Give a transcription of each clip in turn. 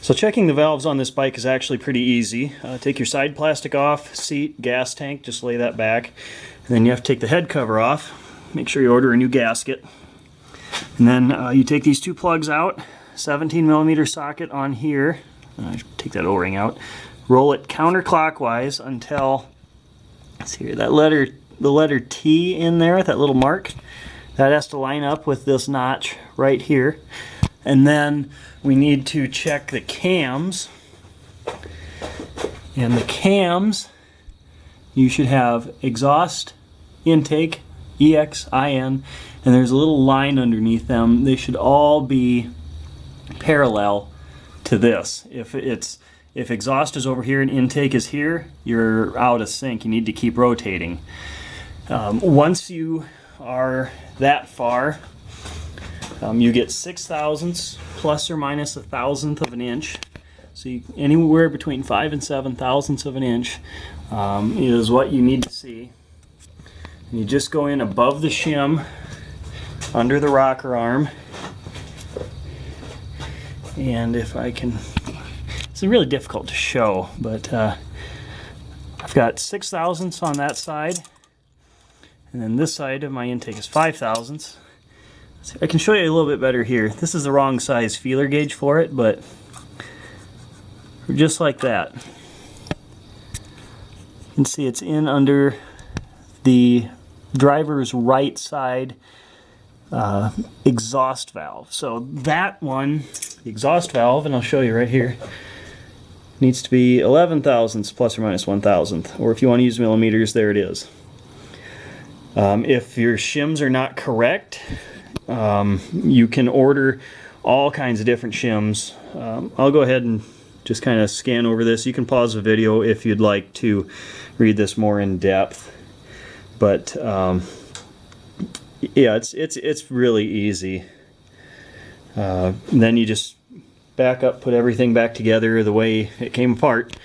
So checking the valves on this bike is actually pretty easy. Take your side plastic off, seat, gas tank, just lay that back. And then you have to take the head cover off. Make sure you order a new gasket. And then you take these two plugs out, 17mm socket on here. Take that O-ring out. Roll it counterclockwise until, let's see here, the letter T in there, that little mark, that has to line up with this notch right here. And then we need to check the cams. And the cams, you should have exhaust, intake, EXIN, and there's a little line underneath them. They should all be parallel to this. If exhaust is over here and intake is here, you're out of sync. You need to keep rotating. Once you are that far, you get 6/1000ths plus or minus 1/1000th of an inch. So anywhere between 5 and 7/1000ths of an inch is what you need to see. And you just go in above the shim, under the rocker arm, and if I can, it's really difficult to show, but I've got 6/1000ths on that side, and then this side of my intake is 5/1000ths. So I can show you a little bit better here. This is the wrong size feeler gauge for it, but just like that. You can see it's in under the driver's right side exhaust valve. So that one, the exhaust valve, and I'll show you right here, needs to be 11/1000ths plus or minus 1/1000th, or if you want to use millimeters, there it is. If your shims are not correct, you can order all kinds of different shims. I'll go ahead and just kind of scan over this. You can pause the video if you'd like to read this more in depth. But yeah, it's really easy. Then you just back up, put everything back together the way it came apart.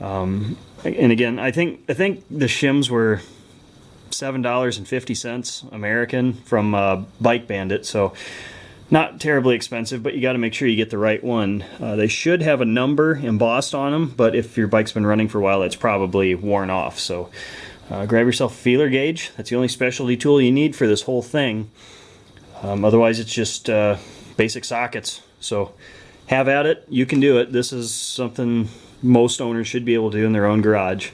And again, I think the shims were $7.50 American from Bike Bandit, so not terribly expensive, but you got to make sure you get the right one. They should have a number embossed on them, but if your bike's been running for a while, it's probably worn off. So grab yourself a feeler gauge. That's the only specialty tool you need for this whole thing. Otherwise, it's just basic sockets. So have at it. You can do it. This is something most owners should be able to do in their own garage.